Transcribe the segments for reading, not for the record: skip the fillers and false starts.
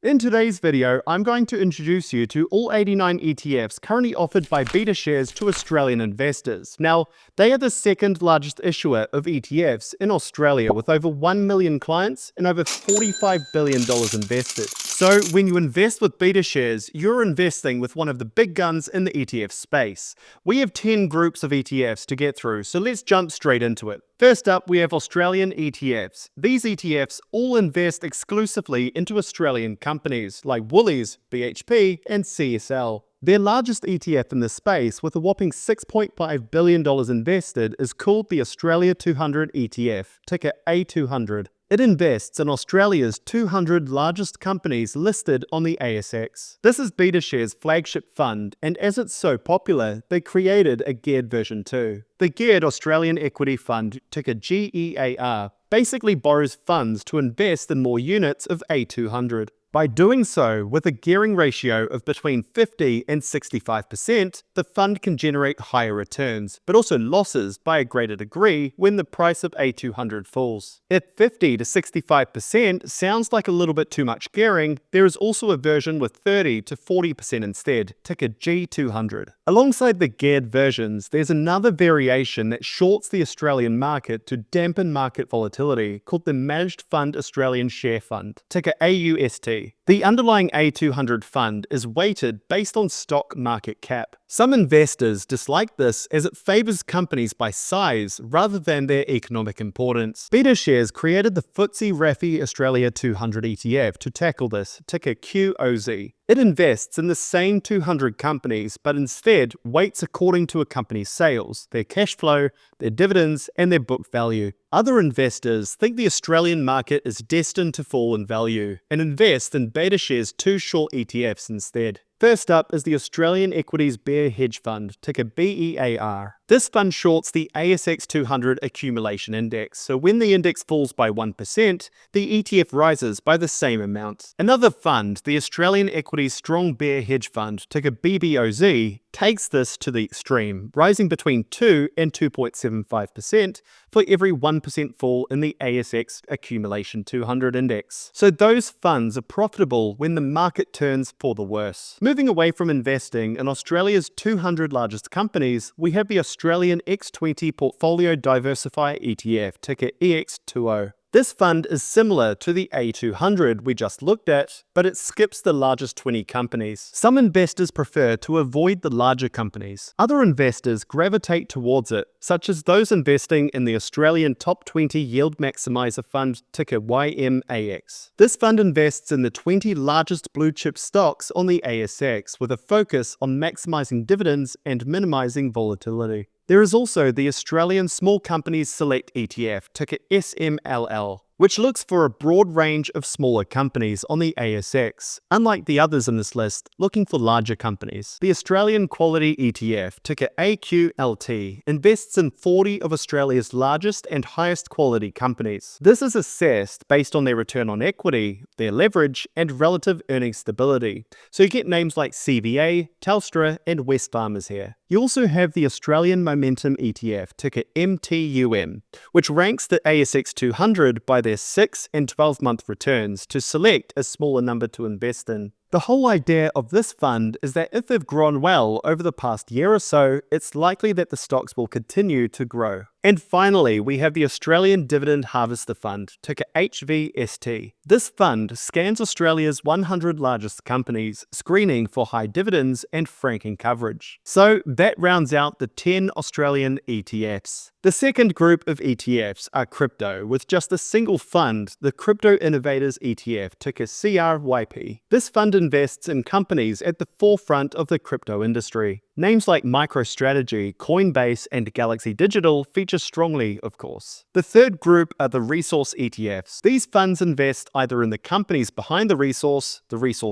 In today's video, I'm going to introduce you to all 89 ETFs currently offered by Betashares to Australian investors. Now, they are the second largest issuer of ETFs in Australia with over 1 million clients and over $45 billion invested. So when you invest with Betashares, you're investing with one of the big guns in the ETF space. We have 10 groups of ETFs to get through, so let's jump straight into it. First up, we have Australian ETFs. These ETFs all invest exclusively into Australian companies like Woolies, BHP, and CSL. Their largest ETF in the space, with a whopping $6.5 billion invested, is called the Australia 200 ETF, ticker A200. It invests in Australia's 200 largest companies listed on the ASX. This is Betashares' flagship fund, and as it's so popular, they created a geared version too. The Geared Australian Equity Fund, ticker GEAR, basically borrows funds to invest in more units of A200. By doing so, with a gearing ratio of between 50 and 65%, the fund can generate higher returns, but also losses by a greater degree when the price of A200 falls. If 50 to 65% sounds like a little bit too much gearing, there is also a version with 30 to 40% instead, ticker G200. Alongside the geared versions, there's another variation that shorts the Australian market to dampen market volatility called the Managed Fund Australian Share Fund, ticker AUST. The underlying A200 fund is weighted based on stock market cap. Some investors dislike this as it favors companies by size rather than their economic importance. Betashares created the FTSE RAFI Australia 200 ETF to tackle this, ticker QOZ. It invests in the same 200 companies, but instead weights according to a company's sales, their cash flow, their dividends, and their book value. Other investors think the Australian market is destined to fall in value and invest in Betashares' two short ETFs instead. First up is the Australian Equities Bear Hedge Fund, ticker BEAR. This fund shorts the ASX 200 Accumulation Index, so when the index falls by 1%, the ETF rises by the same amount. Another fund, the Australian Equities Strong Bear Hedge Fund, ticker BBOZ, takes this to the extreme, rising between 2 and 2.75% for every 1% fall in the ASX Accumulation 200 Index. So those funds are profitable when the market turns for the worse. Moving away from investing in Australia's 200 largest companies, we have the Australian X20 Portfolio Diversified ETF, ticker EX20. This fund is similar to the A200 we just looked at, but it skips the largest 20 companies. Some investors prefer to avoid the larger companies. Other investors gravitate towards it, such as those investing in the Australian Top 20 Yield Maximizer Fund, ticker YMAX. This fund invests in the 20 largest blue chip stocks on the ASX with a focus on maximizing dividends and minimizing volatility. There is also the Australian Small Companies Select ETF, ticker SMLL, which looks for a broad range of smaller companies on the ASX, unlike the others in this list, looking for larger companies. The Australian Quality ETF, ticker AQLT, invests in 40 of Australia's largest and highest quality companies. This is assessed based on their return on equity, their leverage, and relative earnings stability. So you get names like CVA, Telstra, and Wesfarmers here. You also have the Australian Momentum ETF, ticker MTUM, which ranks the ASX 200 by their 6 and 12-month returns to select a smaller number to invest in. The whole idea of this fund is that if they've grown well over the past year or so, it's likely that the stocks will continue to grow. And finally, we have the Australian Dividend Harvester Fund, ticker HVST. This fund scans Australia's 100 largest companies, screening for high dividends and franking coverage. So that rounds out the 10 Australian ETFs. The second group of ETFs are crypto, with just a single fund, the Crypto Innovators ETF, ticker CRYP. This fund invests in companies at the forefront of the crypto industry. Names like MicroStrategy, Coinbase, and Galaxy Digital feature strongly, of course. The third group are the resource ETFs. These funds invest either in the companies behind the resource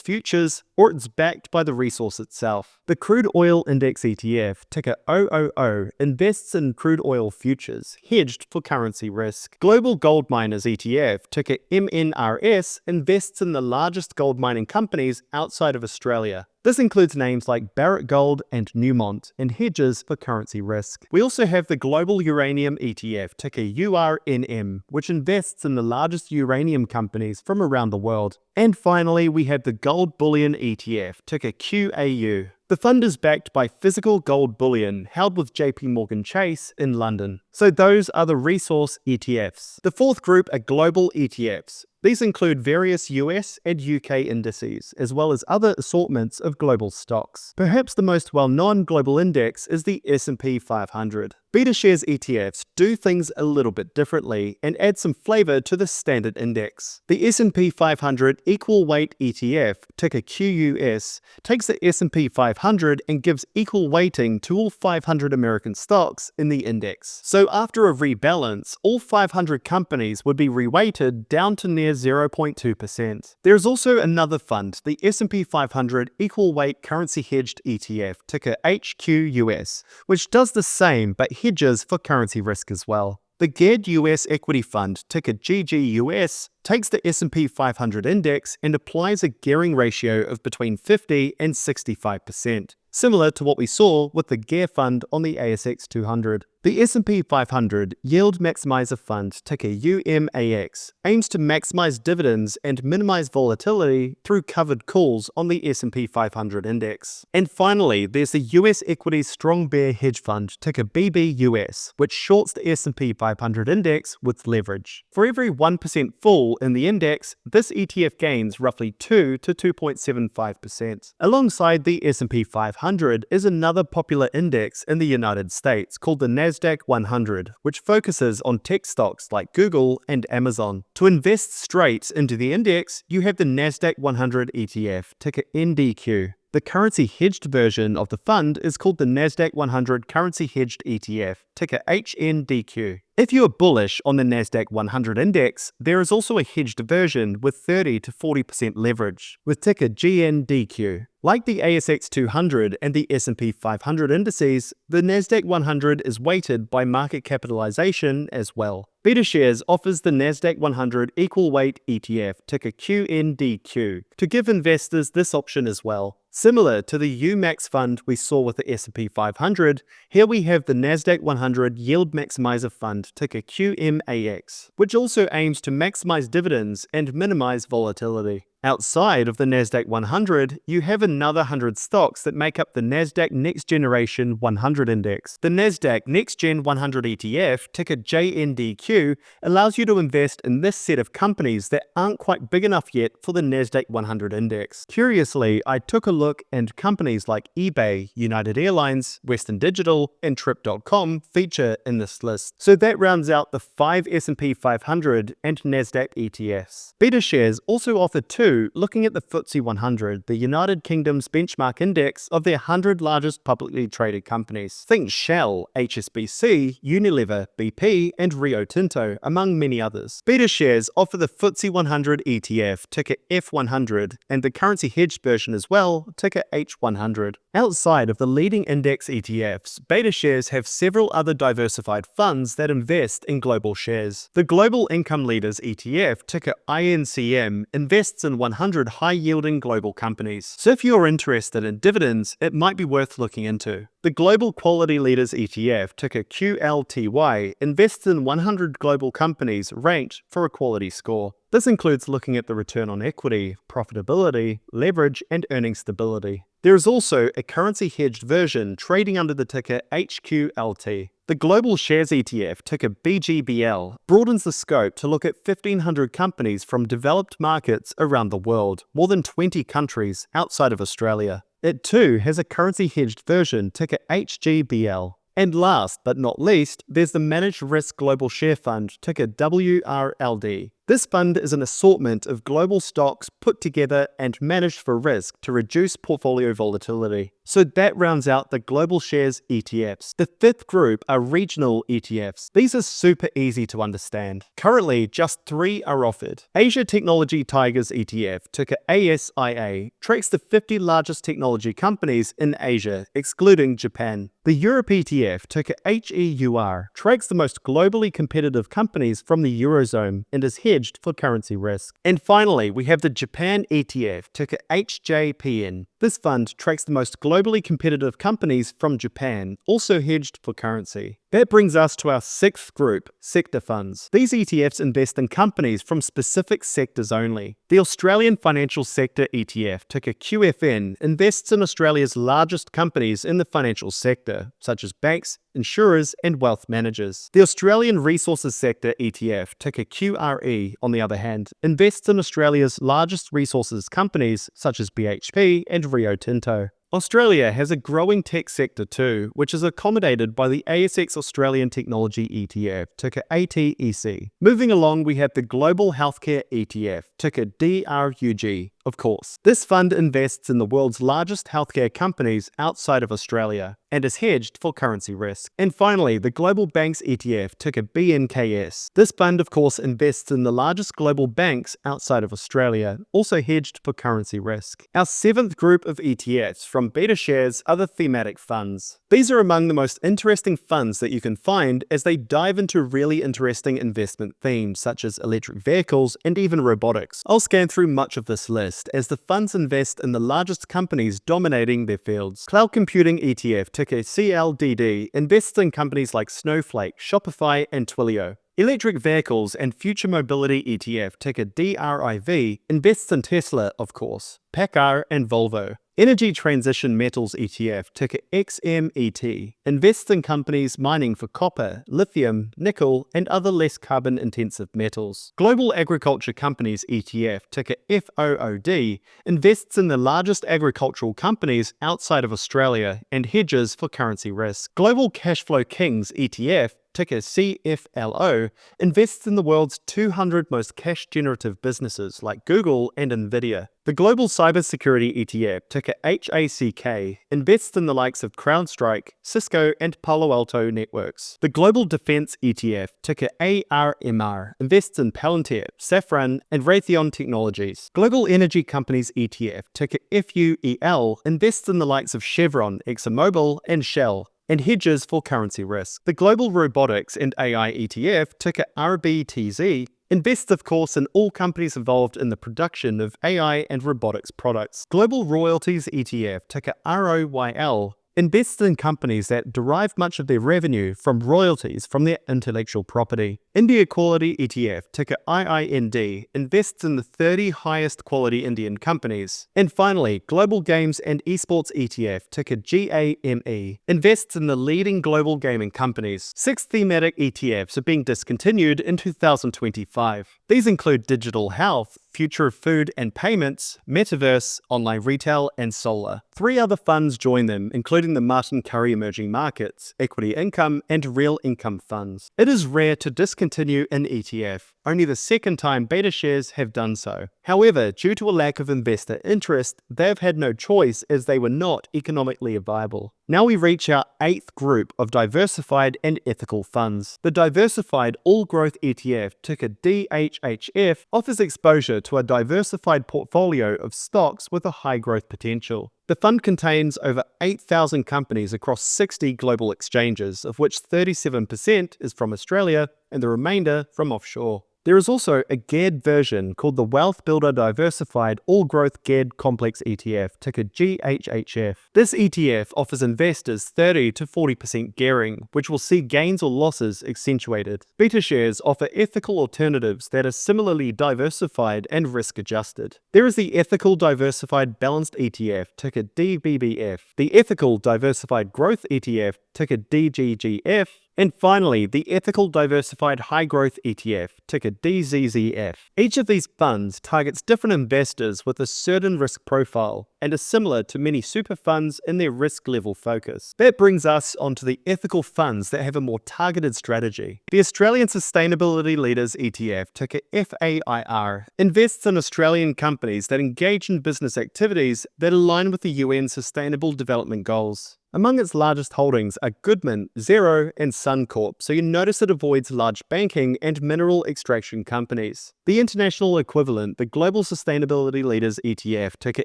futures, or it's backed by the resource itself. The Crude Oil Index ETF, ticker OOO, invests in crude oil futures, hedged for currency risk. Global Gold Miners ETF, ticker MNRS, invests in the largest gold mining companies outside of Australia. This includes names like Barrick Gold and Newmont, and hedges for currency risk. We also have the Global Uranium ETF, ticker URNM, which invests in the largest uranium companies from around the world. And finally, we have the Gold Bullion ETF, ticker QAU. The fund is backed by physical gold bullion held with JP Morgan Chase in London. So those are the resource ETFs. The fourth group are global ETFs. These include various US and UK indices, as well as other assortments of global stocks. Perhaps the most well-known global index is the S&P 500. Betashares ETFs do things a little bit differently and add some flavor to the standard index. The S&P 500 Equal Weight ETF, ticker QUS, takes the S&P 500 and gives equal weighting to all 500 American stocks in the index. So after a rebalance, all 500 companies would be reweighted down to near 0.2%. There is also another fund, the S&P 500 Equal Weight Currency Hedged ETF, ticker HQUS, which does the same but hedges for currency risk as well. The Geared US Equity Fund, ticker GGUS, takes the S&P 500 index and applies a gearing ratio of between 50 and 65%, similar to what we saw with the GEAR fund on the ASX 200. The S&P 500 Yield Maximizer Fund, ticker UMAX, aims to maximize dividends and minimize volatility through covered calls on the S&P 500 index. And finally, there's the US Equities Strong Bear Hedge Fund, ticker BBUS, which shorts the S&P 500 index with leverage. For every 1% fall in the index, this ETF gains roughly 2 to 2.75%. Alongside the S&P 500 is another popular index in the United States called the NASDAQ 100, which focuses on tech stocks like Google and Amazon. To invest straight into the index, you have the NASDAQ 100 ETF, ticker NDQ. The currency hedged version of the fund is called the NASDAQ 100 Currency Hedged ETF, ticker HNDQ. If you are bullish on the NASDAQ 100 index, there is also a hedged version with 30 to 40% leverage, with ticker GNDQ. Like the ASX 200 and the S&P 500 indices, the NASDAQ 100 is weighted by market capitalization as well. Betashares offers the NASDAQ 100 Equal Weight ETF, ticker QNDQ, to give investors this option as well. Similar to the UMAX fund we saw with the S&P 500, here we have the NASDAQ 100 Yield Maximizer Fund, ticker QMAX, which also aims to maximize dividends and minimize volatility. Outside of the NASDAQ 100, you have another 100 stocks that make up the NASDAQ Next Generation 100 Index. The NASDAQ Next Gen 100 ETF, ticker JNDQ, allows you to invest in this set of companies that aren't quite big enough yet for the NASDAQ 100 Index. Curiously, I took a look and companies like eBay, United Airlines, Western Digital, and Trip.com feature in this list. So that rounds out the 5 S&P 500 and NASDAQ ETFs. Betashares also offer 2 looking at the FTSE 100, the United Kingdom's benchmark index of their 100 largest publicly traded companies. Think Shell, HSBC, Unilever, BP, and Rio Tinto, among many others. Betashares offer the FTSE 100 ETF, ticker F100, and the currency hedged version as well, ticker H100. Outside of the leading index ETFs, Betashares have several other diversified funds that invest in global shares. The Global Income Leaders ETF, ticker INCM, invests in 100 high-yielding global companies. So if you're interested in dividends, it might be worth looking into. The Global Quality Leaders ETF, ticker QLTY, invests in 100 global companies ranked for a quality score. This includes looking at the return on equity, profitability, leverage, and earning stability. There is also a currency hedged version trading under the ticker HQLT. The Global Shares ETF, ticker BGBL, broadens the scope to look at 1,500 companies from developed markets around the world, more than 20 countries outside of Australia. It too has a currency hedged version, ticker HGBL. And last but not least, there's the Managed Risk Global Share Fund, ticker WRLD. This fund is an assortment of global stocks put together and managed for risk to reduce portfolio volatility. So that rounds out the Global Shares ETFs. The fifth group are regional ETFs. These are super easy to understand. Currently, just 3 are offered. Asia Technology Tigers ETF, ticker ASIA, tracks the 50 largest technology companies in Asia, excluding Japan. The Europe ETF, ticker HEUR, tracks the most globally competitive companies from the Eurozone and is hedged hedged for currency risk. And finally, we have the Japan ETF, ticker HJPN. This fund tracks the most globally competitive companies from Japan, also hedged for currency. That brings us to our sixth group, sector funds. These ETFs invest in companies from specific sectors only. The Australian Financial Sector ETF, ticker QFN, invests in Australia's largest companies in the financial sector, such as banks, insurers, and wealth managers. The Australian Resources Sector ETF, ticker QRE, on the other hand, invests in Australia's largest resources companies, such as BHP and Rio Tinto. Australia has a growing tech sector too, which is accommodated by the ASX Australian Technology ETF, ticker ATEC. Moving along, we have the Global Healthcare ETF, ticker DRUG. Of course, this fund invests in the world's largest healthcare companies outside of Australia and is hedged for currency risk. And finally, the Global Banks ETF, ticker BNKS. This fund, of course, invests in the largest global banks outside of Australia, also hedged for currency risk. Our seventh group of ETFs from Betashares are the Thematic Funds. These are among the most interesting funds that you can find as they dive into really interesting investment themes such as electric vehicles and even robotics. I'll scan through much of this list as the funds invest in the largest companies dominating their fields. Cloud Computing ETF, ticker CLDD, invests in companies like Snowflake, Shopify, and Twilio. Electric Vehicles and Future Mobility ETF, ticker DRIV, invests in Tesla, of course, PACCAR, and Volvo. Energy Transition Metals ETF, ticker XMET, invests in companies mining for copper, lithium, nickel, and other less carbon-intensive metals. Global Agriculture Companies ETF, ticker FOOD, invests in the largest agricultural companies outside of Australia and hedges for currency risk. Global Cashflow Kings ETF, ticker CFLO, invests in the world's 200 most cash-generative businesses like Google and Nvidia. The Global Cybersecurity ETF, ticker HACK, invests in the likes of CrowdStrike, Cisco, and Palo Alto Networks. The Global Defense ETF, ticker ARMR, invests in Palantir, Safran, and Raytheon Technologies. Global Energy Companies ETF, ticker FUEL, invests in the likes of Chevron, ExxonMobil, and Shell, and hedges for currency risk. The Global Robotics and AI ETF, ticker RBTZ, invests, of course, in all companies involved in the production of AI and robotics products. Global Royalties ETF, ticker ROYL, invests in companies that derive much of their revenue from royalties from their intellectual property. India Quality ETF, ticker IIND, invests in the 30 highest quality Indian companies. And finally, Global Games and Esports ETF, ticker GAME, invests in the leading global gaming companies. 6 thematic ETFs are being discontinued in 2025. These include digital health, future of food and payments, metaverse, online retail, and solar. 3 other funds join them, including the Martin Currie Emerging Markets, Equity Income, and Real Income funds. It is rare to discontinue an ETF, only the second time Betashares have done so. However, due to a lack of investor interest, they have had no choice as they were not economically viable. Now we reach our 8th group of diversified and ethical funds. The Diversified All Growth ETF, ticker DHHF, offers exposure to a diversified portfolio of stocks with a high growth potential. The fund contains over 8,000 companies across 60 global exchanges, of which 37% is from Australia and the remainder from offshore. There is also a geared version called the Wealth Builder Diversified All Growth Geared Complex ETF, ticker GHHF. This ETF offers investors 30 to 40% gearing, which will see gains or losses accentuated. Betashares offer ethical alternatives that are similarly diversified and risk-adjusted. There is the Ethical Diversified Balanced ETF, ticker DBBF, the Ethical Diversified Growth ETF, ticker DGGF, and finally, the Ethical Diversified High Growth ETF, ticker DZZF. Each of these funds targets different investors with a certain risk profile and are similar to many super funds in their risk level focus. That brings us onto the ethical funds that have a more targeted strategy. The Australian Sustainability Leaders ETF, ticker FAIR, invests in Australian companies that engage in business activities that align with the UN Sustainable Development Goals. Among its largest holdings are Goodman, Xero, and Suncorp, so you notice it avoids large banking and mineral extraction companies. The international equivalent, the Global Sustainability Leaders ETF, ticker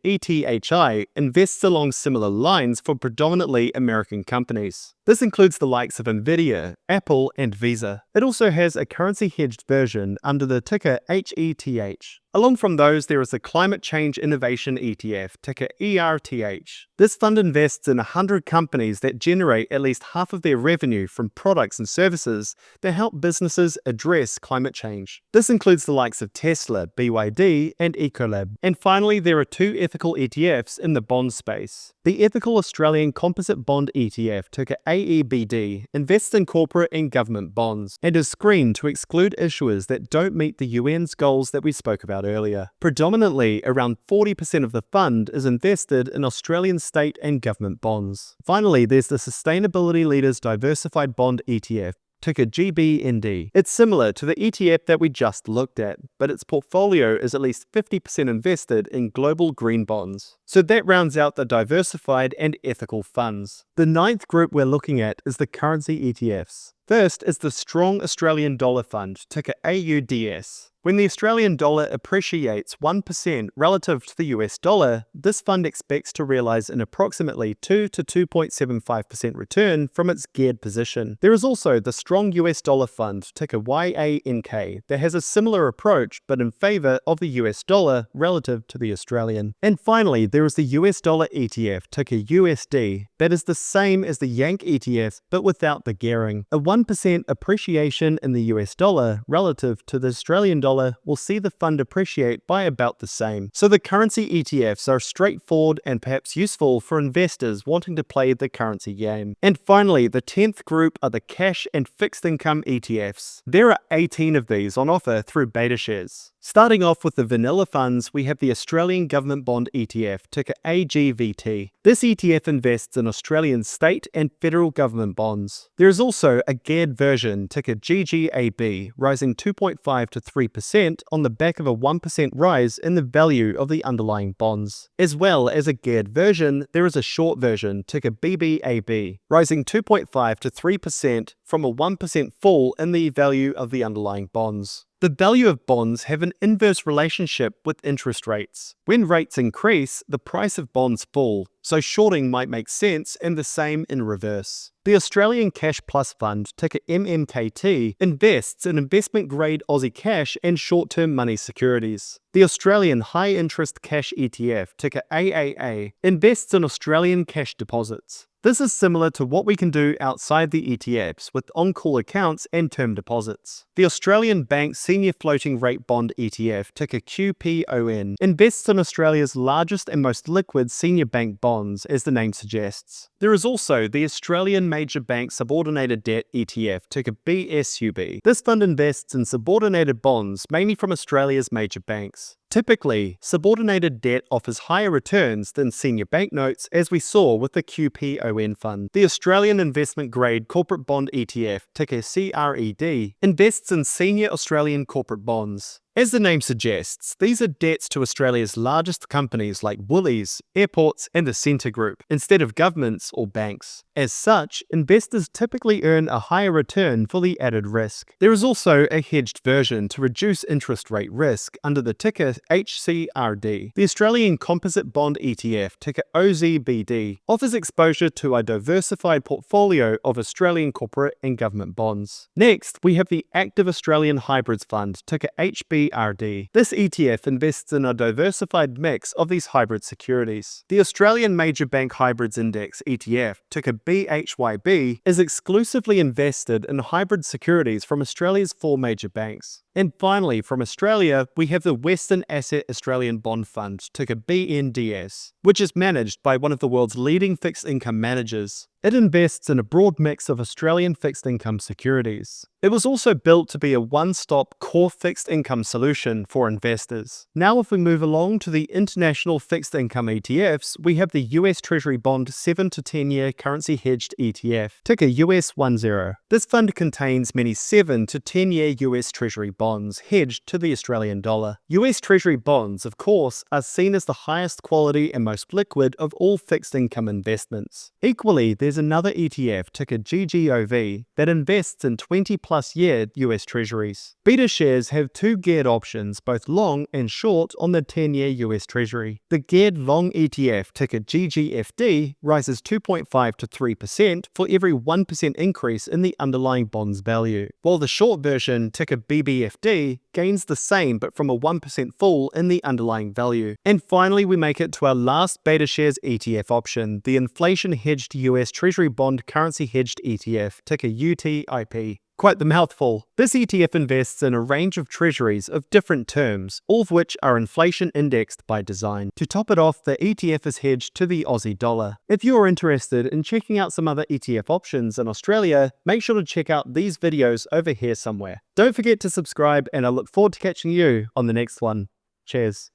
ETHI, invests along similar lines for predominantly American companies. This includes the likes of Nvidia, Apple, and Visa. It also has a currency-hedged version under the ticker HETH. Along from those, there is the Climate Change Innovation ETF, ticker ERTH. This fund invests in 100 companies that generate at least half of their revenue from products and services that help businesses address climate change. This includes the likes of Tesla, BYD, and Ecolab. And finally, there are 2 ethical ETFs in the bond space. The Ethical Australian Composite Bond ETF, ticker AEBD, invests in corporate and government bonds and is screened to exclude issuers that don't meet the UN's goals that we spoke about earlier. Predominantly, around 40% of the fund is invested in Australian state and government bonds. Finally, there's the Sustainability Leaders Diversified Bond ETF, ticker GBND. It's similar to the ETF that we just looked at, but its portfolio is at least 50% invested in global green bonds. So that rounds out the diversified and ethical funds. The 9th group we're looking at is the currency ETFs. First is the Strong Australian Dollar Fund, ticker AUDS. When the Australian dollar appreciates 1% relative to the US dollar, this fund expects to realize an approximately 2 to 2.75% return from its geared position. There is also the Strong US Dollar Fund, ticker YANK, that has a similar approach but in favor of the US dollar relative to the Australian. And finally, there is the US Dollar ETF, ticker USD, that is the same as the Yank ETF but without the gearing. A 1% appreciation in the US dollar relative to the Australian dollar will see the fund appreciate by about the same. So the currency ETFs are straightforward and perhaps useful for investors wanting to play the currency game. And finally, the 10th group are the cash and fixed income ETFs. There are 18 of these on offer through Betashares. Starting off with the vanilla funds, we have the Australian Government Bond ETF, ticker AGVT. This ETF invests in Australian state and federal government bonds. There is also a geared version, ticker GGAB, rising 2.5 to 3% on the back of a 1% rise in the value of the underlying bonds. As well as a geared version, there is a short version, ticker BBAB, rising 2.5 to 3% from a 1% fall in the value of the underlying bonds. The value of bonds have an inverse relationship with interest rates. When rates increase, the price of bonds fall, so shorting might make sense and the same in reverse. The Australian Cash Plus Fund, ticker MMKT, invests in investment-grade Aussie cash and short-term money securities. The Australian High Interest Cash ETF, ticker AAA, invests in Australian cash deposits. This is similar to what we can do outside the ETFs with on-call accounts and term deposits. The Australian Bank Senior Floating Rate Bond ETF, ticker QPON, invests in Australia's largest and most liquid senior bank bonds, as the name suggests. There is also the Australian Major Bank Subordinated Debt ETF, ticker BSUB. This fund invests in subordinated bonds, mainly from Australia's major banks. Typically, subordinated debt offers higher returns than senior banknotes, as we saw with the QPON fund. The Australian Investment Grade Corporate Bond ETF, ticker CRED, invests in senior Australian corporate bonds. As the name suggests, these are debts to Australia's largest companies like Woolies, airports, and the Scentre Group, instead of governments or banks. As such, investors typically earn a higher return for the added risk. There is also a hedged version to reduce interest rate risk under the ticker HCRD. The Australian Composite Bond ETF, ticker OZBD, offers exposure to a diversified portfolio of Australian corporate and government bonds. Next, we have the Active Australian Hybrids Fund, ticker HBRD. This ETF invests in a diversified mix of these hybrid securities. The Australian Major Bank Hybrids Index ETF, ticker BHYB, is exclusively invested in hybrid securities from Australia's 4 major banks. And finally, from Australia, we have the Western Asset Australian Bond Fund, ticker BNDS, which is managed by one of the world's leading fixed income managers. It invests in a broad mix of Australian fixed income securities. It was also built to be a one-stop core fixed income solution for investors. Now if we move along to the international fixed income ETFs, we have the US Treasury Bond 7 to 10 year currency hedged ETF, ticker US10. This fund contains many 7 to 10 year US Treasury bonds. bonds hedged to the Australian dollar. US Treasury bonds, of course, are seen as the highest quality and most liquid of all fixed income investments. Equally, there's another ETF, ticker GGOV, that invests in 20-plus year US Treasuries. Betashares have two geared options, both long and short, on the 10-year US Treasury. The geared long ETF, ticker GGFD, rises 2.5 to 3% for every 1% increase in the underlying bond's value, while the short version, ticker BBFD, gains the same but from a 1% fall in the underlying value. And finally, we make it to our last Betashares ETF option, the inflation hedged US Treasury bond currency hedged ETF, ticker UTIP. Quite the mouthful. This ETF invests in a range of treasuries of different terms, all of which are inflation indexed by design. To top it off, the ETF is hedged to the Aussie dollar. If you are interested in checking out some other ETF options in Australia, make sure to check out these videos over here somewhere. Don't forget to subscribe, and I look forward to catching you on the next one. Cheers.